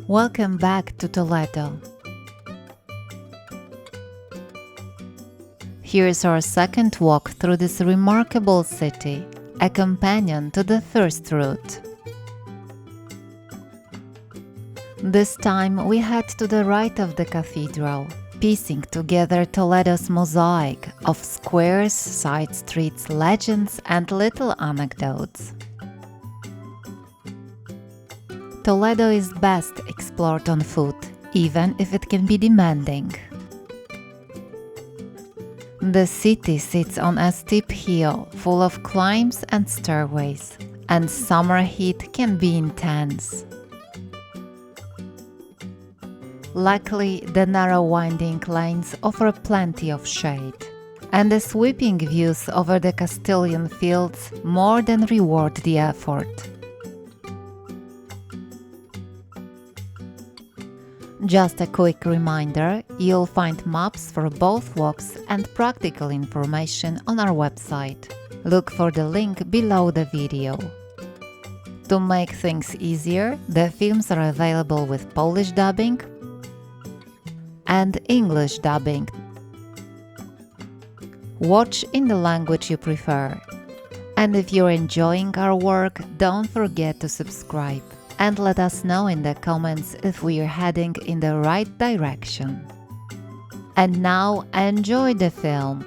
Welcome back to Toledo. Here's our second walk through this remarkable city, a companion to the first route. This time we head to the right of the cathedral, piecing together Toledo's mosaic of squares, side streets, legends, and little anecdotes. Toledo is best explored on foot, even if it can be demanding. The city sits on a steep hill full of climbs and stairways, and summer heat can be intense. Luckily, the narrow winding lanes offer plenty of shade, and the sweeping views over the Castilian fields more than reward the effort. Just a quick reminder, you'll find maps for both walks and practical information on our website. Look for the link below the video. To make things easier, the films are available with Polish dubbing and English dubbing. Watch in the language you prefer. And if you're enjoying our work, don't forget to subscribe and let us know in the comments if we are heading in the right direction. And now enjoy the film.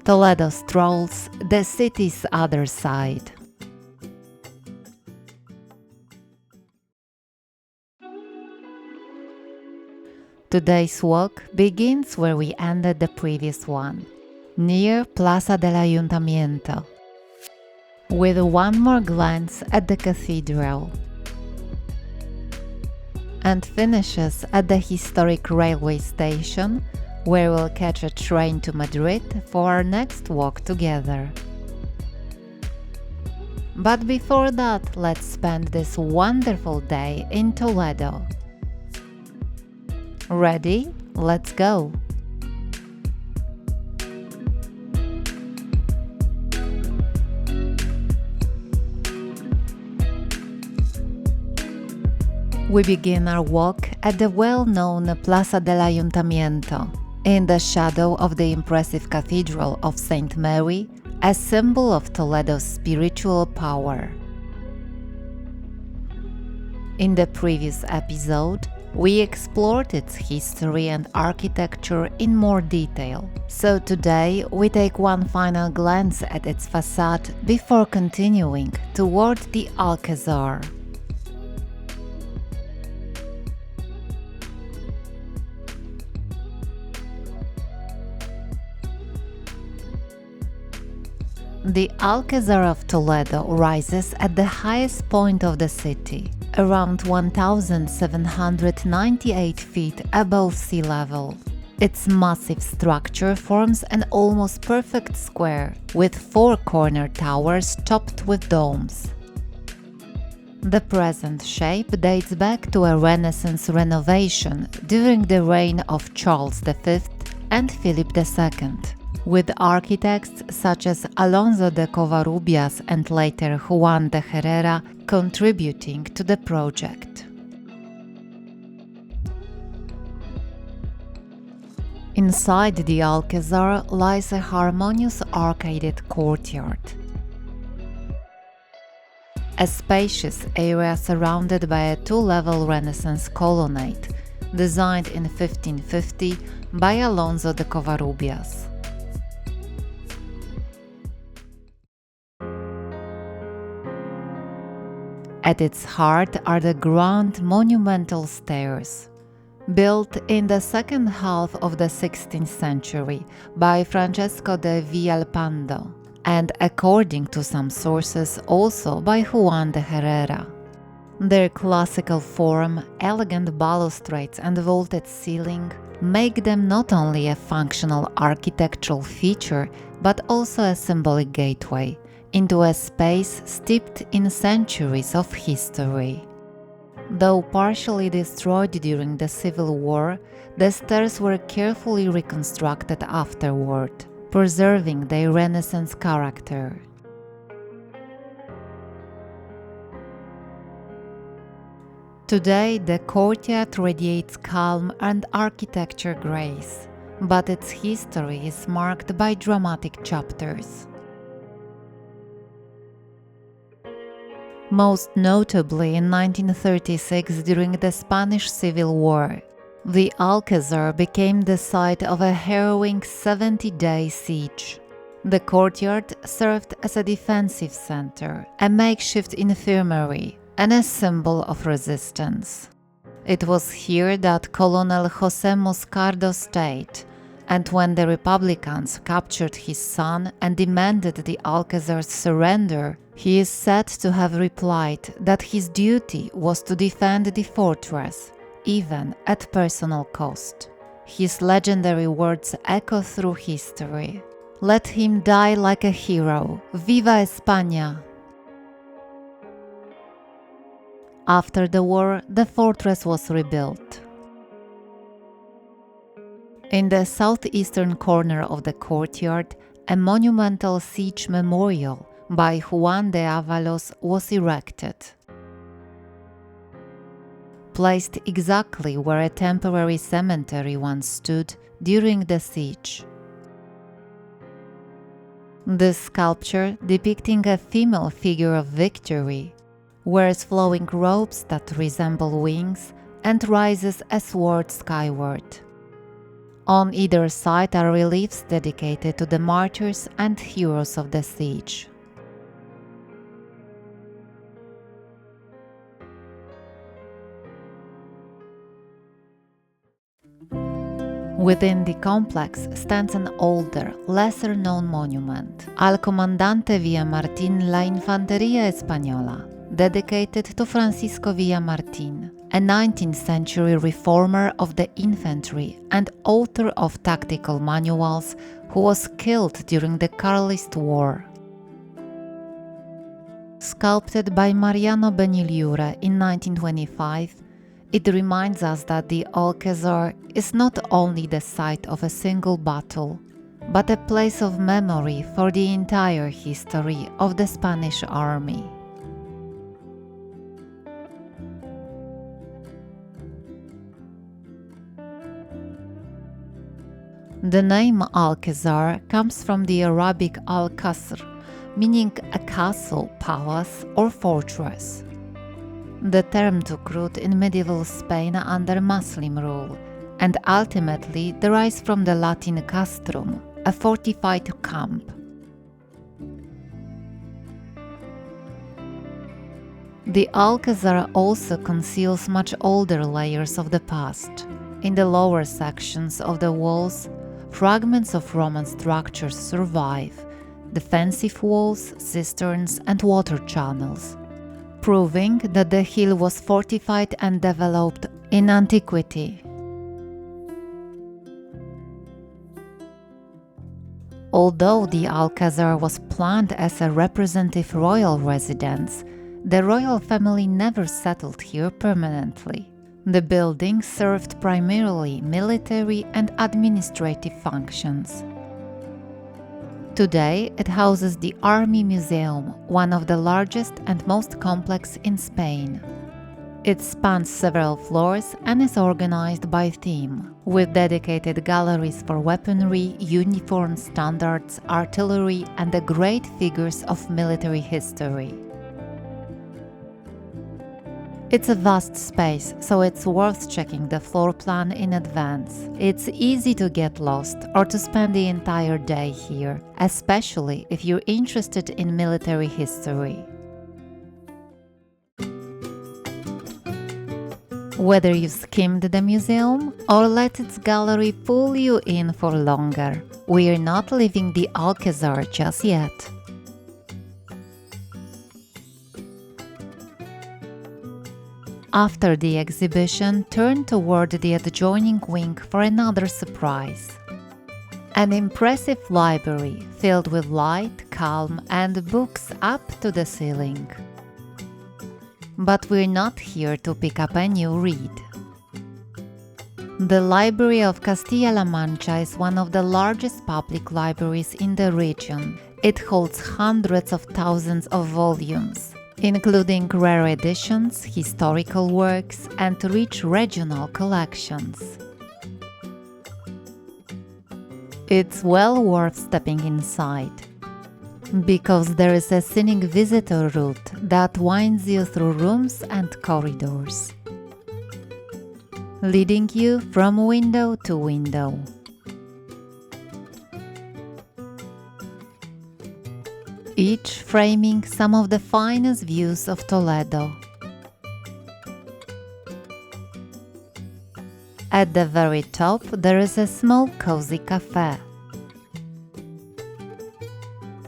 Toledo strolls the city's other side. Today's walk begins where we ended the previous one, near Plaza del Ayuntamiento, with one more glance at the cathedral, and finishes at the historic railway station, where we'll catch a train to Madrid for our next walk together. But before that, let's spend this wonderful day in Toledo. Ready? Let's go! We begin our walk at the well-known Plaza del Ayuntamiento, in the shadow of the impressive Cathedral of St. Mary, a symbol of Toledo's spiritual power. In the previous episode, we explored its history and architecture in more detail, so today we take one final glance at its facade before continuing toward the Alcazar. The Alcazar of Toledo rises at the highest point of the city, around 1,798 feet above sea level. Its massive structure forms an almost perfect square, with four corner towers topped with domes. The present shape dates back to a Renaissance renovation during the reign of Charles V and Philip II. With architects such as Alonso de Covarrubias and later Juan de Herrera contributing to the project. Inside the Alcazar lies a harmonious arcaded courtyard. A spacious area surrounded by a two-level Renaissance colonnade, designed in 1550 by Alonso de Covarrubias. At its heart are the grand monumental stairs, built in the second half of the 16th century by Francesco de Villalpando, and according to some sources also by Juan de Herrera. Their classical form, elegant balustrades and vaulted ceiling make them not only a functional architectural feature but also a symbolic gateway into a space steeped in centuries of history. Though partially destroyed during the Civil War, the stairs were carefully reconstructed afterward, preserving their Renaissance character. Today, the courtyard radiates calm and architecture grace, but its history is marked by dramatic chapters. Most notably in 1936 during the Spanish Civil War, the Alcazar became the site of a harrowing 70-day siege. The courtyard served as a defensive center, a makeshift infirmary, and a symbol of resistance. It was here that Colonel José Moscardo stayed, and when the Republicans captured his son and demanded the Alcazar's surrender, he is said to have replied that his duty was to defend the fortress, even at personal cost. His legendary words echo through history. "Let him die like a hero. Viva España!" After the war, the fortress was rebuilt. In the southeastern corner of the courtyard, a monumental siege memorial by Juan de Avalos was erected. Placed exactly where a temporary cemetery once stood during the siege. This sculpture, depicting a female figure of victory, wears flowing robes that resemble wings and rises a sword skyward. On either side are reliefs dedicated to the martyrs and heroes of the siege. Within the complex stands an older, lesser-known monument, Al Comandante Villamartín La Infantería Española, dedicated to Francisco Villamartín, a 19th century reformer of the infantry and author of tactical manuals who was killed during the Carlist War. Sculpted by Mariano Benilluure in 1925, it reminds us that the Alcazar is not only the site of a single battle, but a place of memory for the entire history of the Spanish army. The name Alcazar comes from the Arabic al-Qasr, meaning a castle, palace, or fortress. The term took root in medieval Spain under Muslim rule and ultimately derives from the Latin castrum, a fortified camp. The Alcazar also conceals much older layers of the past. In the lower sections of the walls, fragments of Roman structures survive: defensive walls, cisterns, and water channels, proving that the hill was fortified and developed in antiquity. Although the Alcazar was planned as a representative royal residence, the royal family never settled here permanently. The building served primarily military and administrative functions. Today, it houses the Army Museum, one of the largest and most complex in Spain. It spans several floors and is organized by theme, with dedicated galleries for weaponry, uniforms, standards, artillery, and the great figures of military history. It's a vast space, so it's worth checking the floor plan in advance. It's easy to get lost or to spend the entire day here, especially if you're interested in military history. Whether you skimmed the museum or let its gallery pull you in for longer, we're not leaving the Alcazar just yet. After the exhibition, turn toward the adjoining wing for another surprise. An impressive library filled with light, calm, and books up to the ceiling. But we're not here to pick up a new read. The Library of Castilla-La Mancha is one of the largest public libraries in the region. It holds hundreds of thousands of volumes, including rare editions, historical works, and rich regional collections. It's well worth stepping inside, because there is a scenic visitor route that winds you through rooms and corridors, leading you from window to window. Each framing some of the finest views of Toledo. At the very top, there is a small cozy cafe.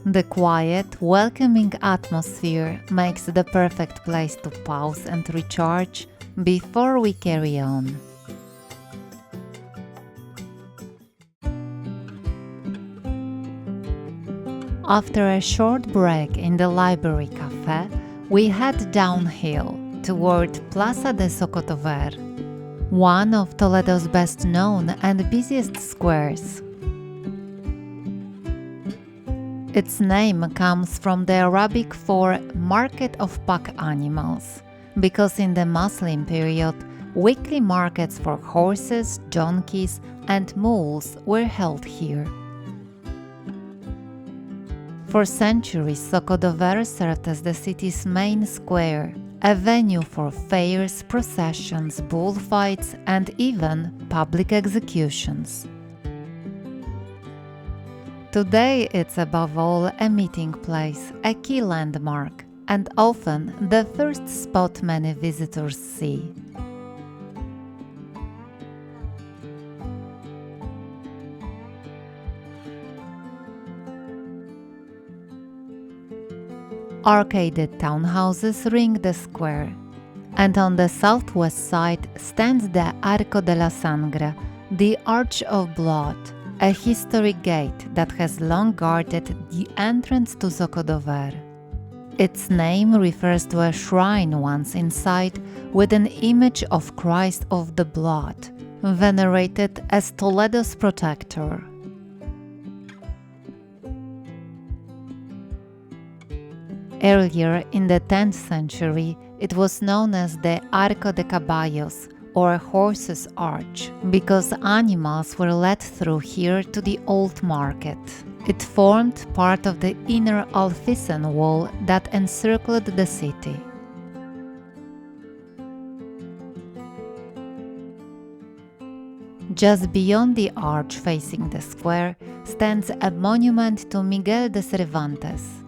The quiet, welcoming atmosphere makes the perfect place to pause and recharge before we carry on. After a short break in the Library Cafe, we head downhill toward Plaza de Sokotover, one of Toledo's best known and busiest squares. Its name comes from the Arabic for Market of Pack Animals, because in the Muslim period, weekly markets for horses, donkeys, and mules were held here. For centuries, Sokodover served as the city's main square, a venue for fairs, processions, bullfights, and even public executions. Today, it's above all a meeting place, a key landmark, and often the first spot many visitors see. Arcaded townhouses ring the square, and on the southwest side stands the Arco de la Sangre, the Arch of Blood, a historic gate that has long guarded the entrance to Sokodover. Its name refers to a shrine once inside with an image of Christ of the Blood, venerated as Toledo's protector. Earlier in the 10th century, it was known as the Arco de Caballos, or Horses' Arch, because animals were led through here to the Old Market. It formed part of the inner Alfisen wall that encircled the city. Just beyond the arch facing the square stands a monument to Miguel de Cervantes,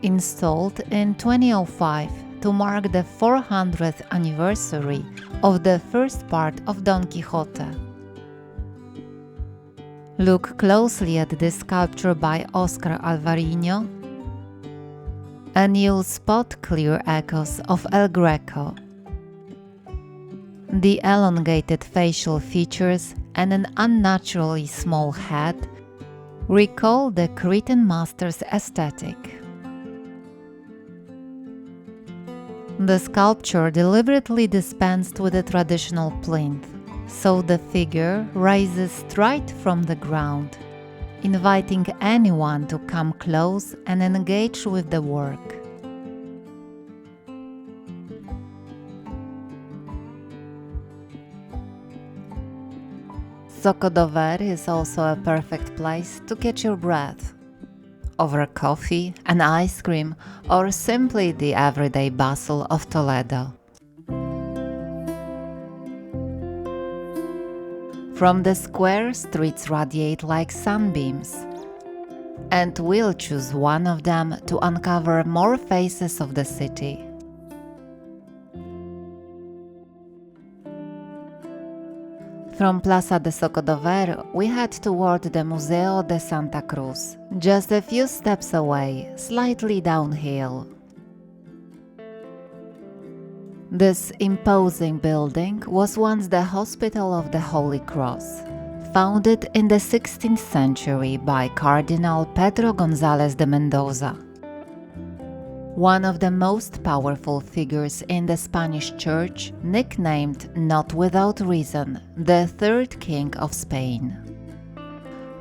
installed in 2005 to mark the 400th anniversary of the first part of Don Quixote. Look closely at this sculpture by Oscar Alvarinho, and you'll spot clear echoes of El Greco. The elongated facial features and an unnaturally small head recall the Cretan master's aesthetic. The sculpture deliberately dispensed with the traditional plinth, so the figure rises straight from the ground, inviting anyone to come close and engage with the work. Sokodover is also a perfect place to catch your breath, over coffee, an ice cream, or simply the everyday bustle of Toledo. From the square, streets radiate like sunbeams, and we'll choose one of them to uncover more faces of the city. From Plaza de Sokodover, we head toward the Museo de Santa Cruz, just a few steps away, slightly downhill. This imposing building was once the Hospital of the Holy Cross, founded in the 16th century by Cardinal Pedro González de Mendoza, one of the most powerful figures in the Spanish Church, nicknamed, not without reason, the Third King of Spain.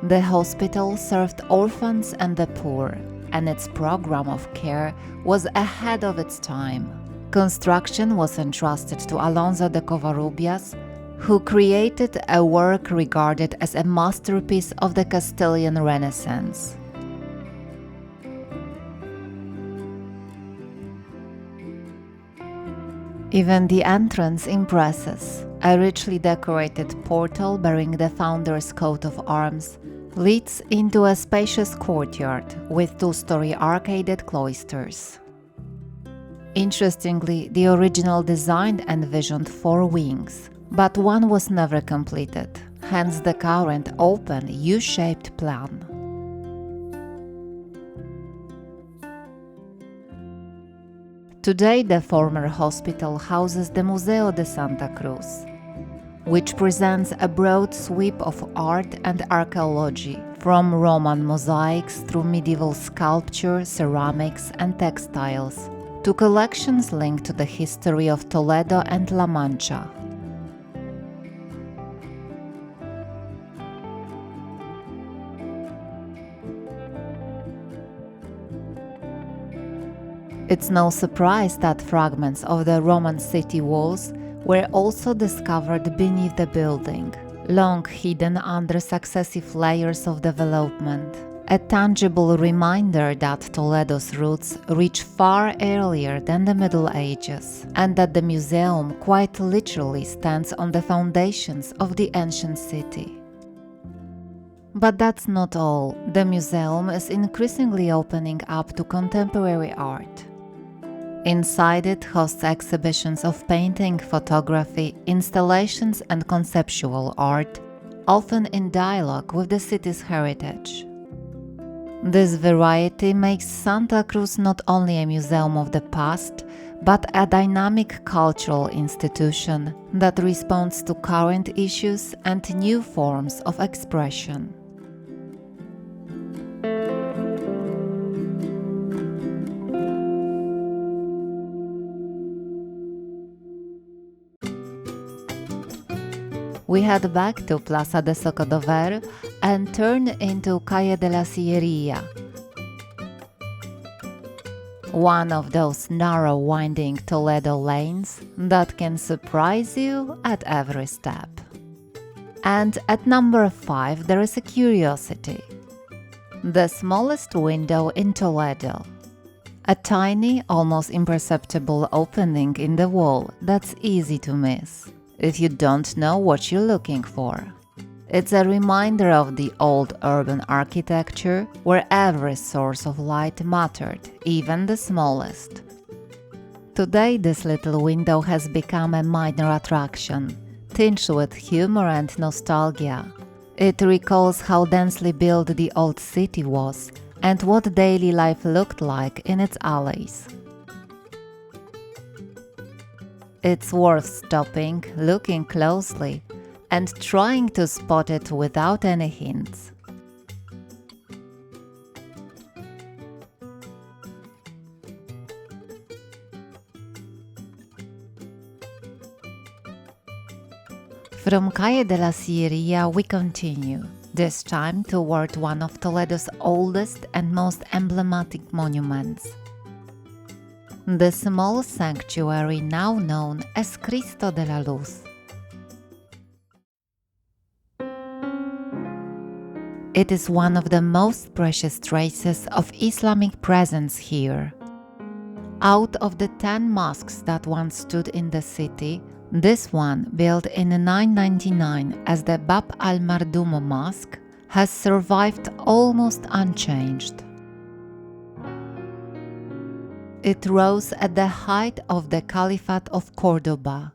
The hospital served orphans and the poor, and its program of care was ahead of its time. Construction was entrusted to Alonso de Covarrubias, who created a work regarded as a masterpiece of the Castilian Renaissance. Even the entrance impresses. A richly decorated portal bearing the founder's coat of arms leads into a spacious courtyard with two-story arcaded cloisters. Interestingly, the original design envisioned 4 wings, but one was never completed, hence the current open U-shaped plan. Today, the former hospital houses the Museo de Santa Cruz, which presents a broad sweep of art and archaeology, from Roman mosaics through medieval sculpture, ceramics, and textiles, to collections linked to the history of Toledo and La Mancha. It's no surprise that fragments of the Roman city walls were also discovered beneath the building, long hidden under successive layers of development. A tangible reminder that Toledo's roots reach far earlier than the Middle Ages, and that the museum quite literally stands on the foundations of the ancient city. But that's not all. The museum is increasingly opening up to contemporary art. Inside it hosts exhibitions of painting, photography, installations, and conceptual art, often in dialogue with the city's heritage. This variety makes Santa Cruz not only a museum of the past, but a dynamic cultural institution that responds to current issues and new forms of expression. We head back to Plaza de Zocodover and turn into Calle de la Sillería, one of those narrow winding Toledo lanes that can surprise you at every step. And at number 5 there is a curiosity. The smallest window in Toledo. A tiny, almost imperceptible opening in the wall that's easy to miss if you don't know what you're looking for. It's a reminder of the old urban architecture where every source of light mattered, even the smallest. Today, this little window has become a minor attraction, tinged with humor and nostalgia. It recalls how densely built the old city was and what daily life looked like in its alleys. It's worth stopping, looking closely, and trying to spot it without any hints. From Calle de la Sillería we continue, this time toward one of Toledo's oldest and most emblematic monuments. The small sanctuary now known as Cristo de la Luz. It is one of the most precious traces of Islamic presence here. Out of the 10 mosques that once stood in the city, this one, built in 999 as the Bab al-Mardum Mosque, has survived almost unchanged. It rose at the height of the Caliphate of Cordoba.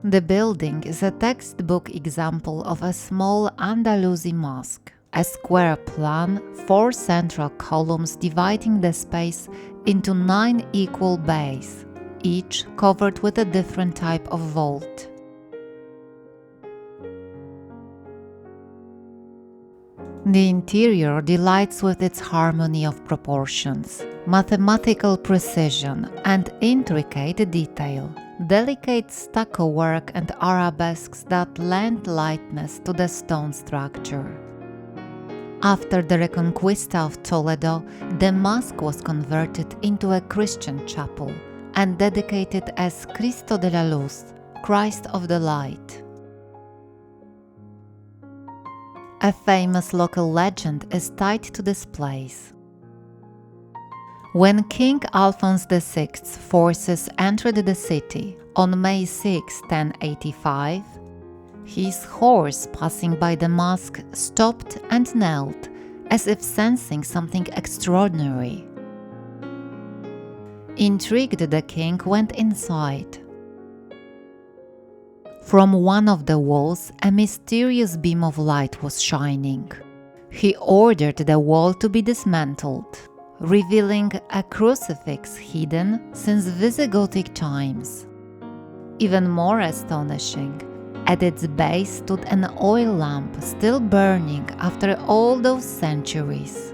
The building is a textbook example of a small Andalusi mosque, a square plan, 4 central columns dividing the space into 9 equal bays, each covered with a different type of vault. The interior delights with its harmony of proportions, mathematical precision, and intricate detail, delicate stucco work and arabesques that lend lightness to the stone structure. After the Reconquista of Toledo, the mosque was converted into a Christian chapel and dedicated as Cristo de la Luz, Christ of the Light. A famous local legend is tied to this place. When King Alphonse VI's forces entered the city on May 6, 1085, his horse passing by the mosque stopped and knelt, as if sensing something extraordinary. Intrigued, the king went inside. From one of the walls, a mysterious beam of light was shining. He ordered the wall to be dismantled, revealing a crucifix hidden since Visigothic times. Even more astonishing, at its base stood an oil lamp still burning after all those centuries.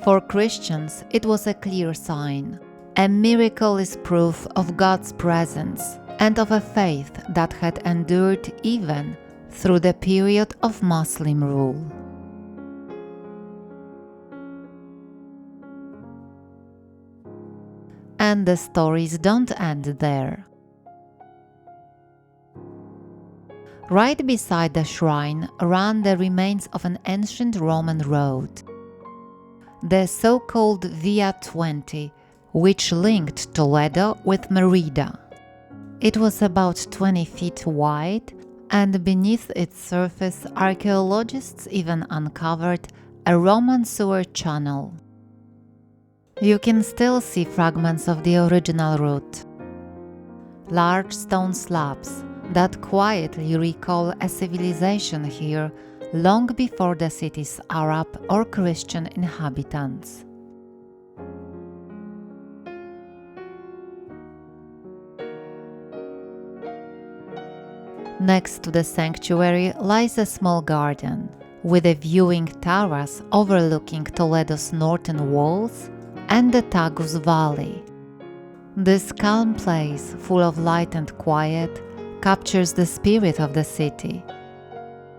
For Christians, it was a clear sign. A miracle is proof of God's presence and of a faith that had endured even through the period of Muslim rule. And the stories don't end there. Right beside the shrine ran the remains of an ancient Roman road, the so-called Via 20, which linked Toledo with Merida. It was about 20 feet wide, and beneath its surface archaeologists even uncovered a Roman sewer channel. You can still see fragments of the original route. Large stone slabs that quietly recall a civilization here long before the city's Arab or Christian inhabitants. Next to the sanctuary lies a small garden, with a viewing terrace overlooking Toledo's northern walls and the Tagus Valley. This calm place, full of light and quiet, captures the spirit of the city.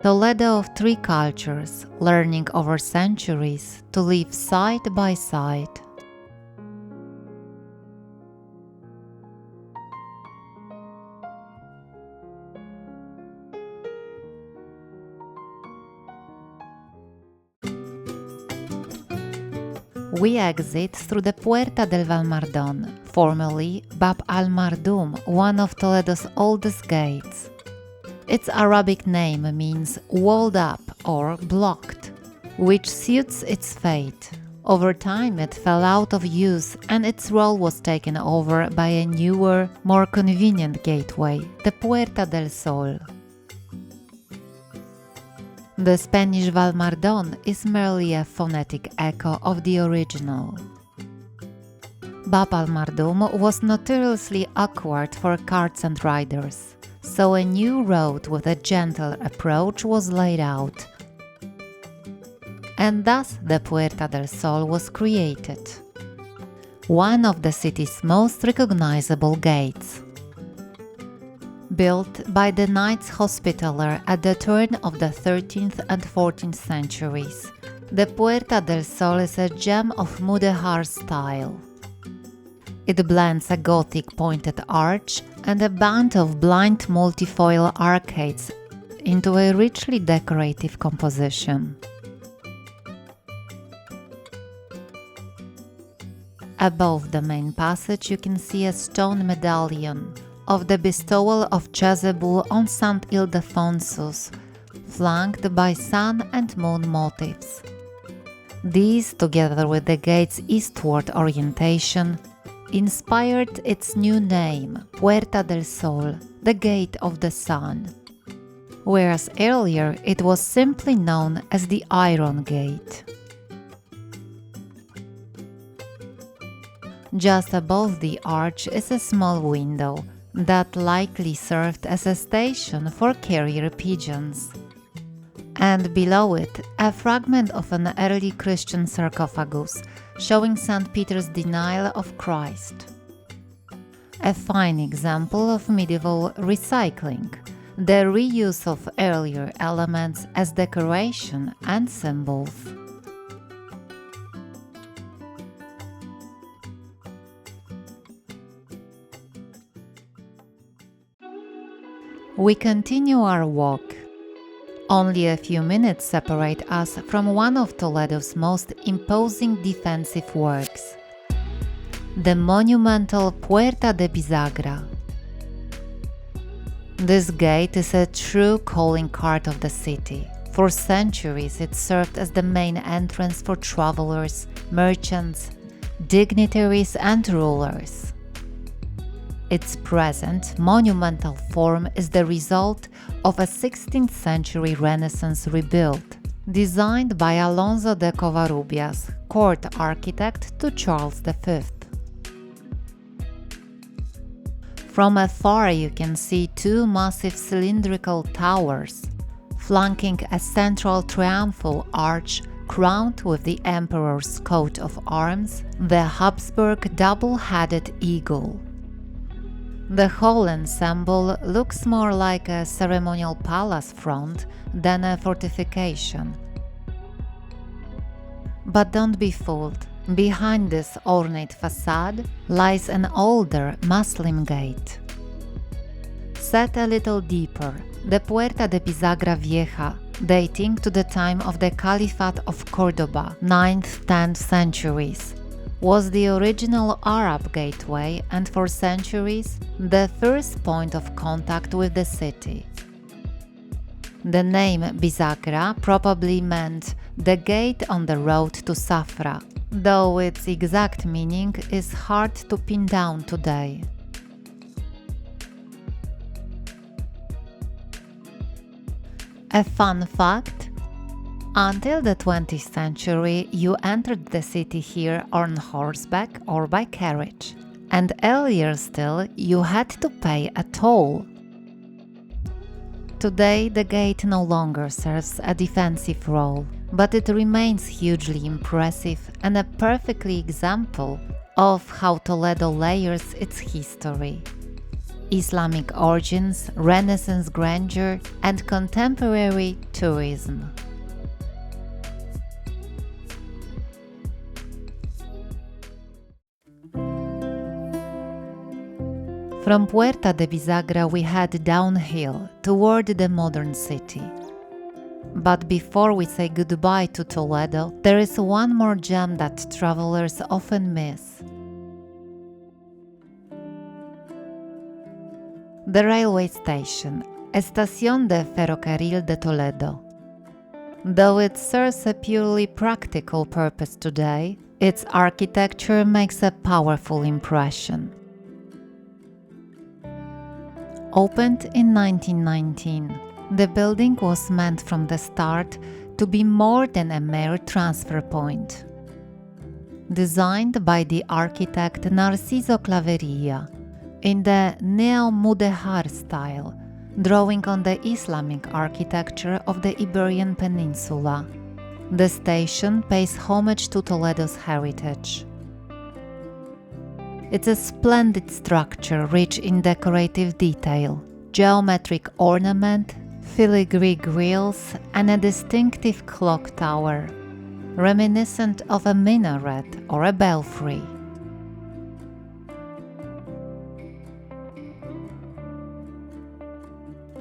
Toledo of three cultures, learning over centuries to live side by side. We exit through the Puerta del Valmardón, formerly Bab al-Mardum, one of Toledo's oldest gates. Its Arabic name means walled up or blocked, which suits its fate. Over time it fell out of use and its role was taken over by a newer, more convenient gateway, the Puerta del Sol. The Spanish Valmardón is merely a phonetic echo of the original. Bab al-Mardum was notoriously awkward for carts and riders, so a new road with a gentle approach was laid out. And thus the Puerta del Sol was created, one of the city's most recognizable gates. Built by the Knights Hospitaller at the turn of the 13th and 14th centuries, the Puerta del Sol is a gem of Mudéjar style. It blends a Gothic pointed arch and a band of blind multifoil arcades into a richly decorative composition. Above the main passage you can see a stone medallion of the bestowal of Jezebel on Saint Ildefonsus, flanked by sun and moon motifs. These, together with the gate's eastward orientation, inspired its new name, Puerta del Sol, the Gate of the Sun, whereas earlier it was simply known as the Iron Gate. Just above the arch is a small window that likely served as a station for carrier pigeons, and below it a fragment of an early Christian sarcophagus showing St. Peter's denial of Christ. A fine example of medieval recycling, the reuse of earlier elements as decoration and symbols. We continue our walk. Only a few minutes separate us from one of Toledo's most imposing defensive works, the monumental Puerta de Bisagra. This gate is a true calling card of the city. For centuries, it served as the main entrance for travelers, merchants, dignitaries, and rulers. Its present monumental form is the result of a 16th century Renaissance rebuild, designed by Alonso de Covarrubias, court architect to Charles V. From afar you can see two massive cylindrical towers, flanking a central triumphal arch crowned with the emperor's coat of arms, the Habsburg double-headed eagle. The whole ensemble looks more like a ceremonial palace front than a fortification. But don't be fooled. Behind this ornate facade lies an older Muslim gate. Set a little deeper, the Puerta de Bisagra Vieja, dating to the time of the Caliphate of Cordoba, 9th–10th centuries, was the original Arab gateway and for centuries the first point of contact with the city. The name Bisagra probably meant the gate on the road to Safra, though its exact meaning is hard to pin down today. A fun fact: until the 20th century, you entered the city here on horseback or by carriage, and earlier still, you had to pay a toll. Today, the gate no longer serves a defensive role, but it remains hugely impressive and a perfect example of how Toledo layers its history. Islamic origins, Renaissance grandeur, and contemporary tourism. From Puerta de Bisagra we head downhill toward the modern city. But before we say goodbye to Toledo, there is one more gem that travelers often miss. The railway station, Estación de Ferrocarril de Toledo. Though it serves a purely practical purpose today, its architecture makes a powerful impression. Opened in 1919, the building was meant from the start to be more than a mere transfer point. Designed by the architect Narciso Claveria in the Neo-Mudéjar style, drawing on the Islamic architecture of the Iberian Peninsula, the station pays homage to Toledo's heritage. It's a splendid structure rich in decorative detail, geometric ornament, filigree grills, and a distinctive clock tower, reminiscent of a minaret or a belfry.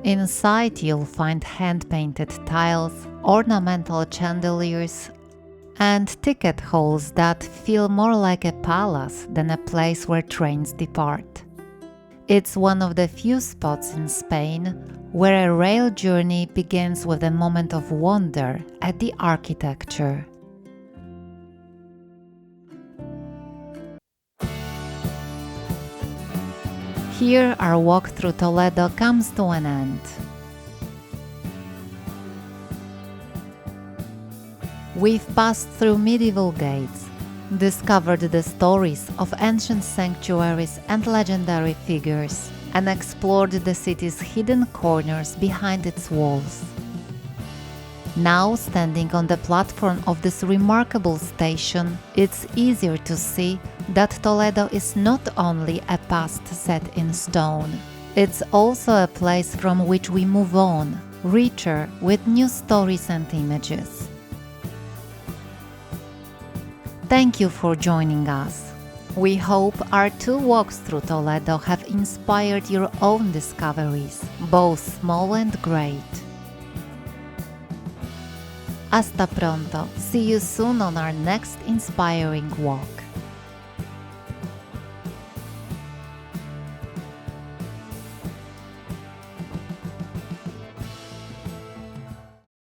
Inside you'll find hand-painted tiles, ornamental chandeliers, and ticket halls that feel more like a palace than a place where trains depart. It's one of the few spots in Spain where a rail journey begins with a moment of wonder at the architecture. Here our walk through Toledo comes to an end. We've passed through medieval gates, discovered the stories of ancient sanctuaries and legendary figures, and explored the city's hidden corners behind its walls. Now, standing on the platform of this remarkable station, it's easier to see that Toledo is not only a past set in stone, It's also a place from which we move on, richer with new stories and images. Thank you for joining us. We hope our 2 walks through Toledo have inspired your own discoveries, both small and great. Hasta pronto. See you soon on our next inspiring walk.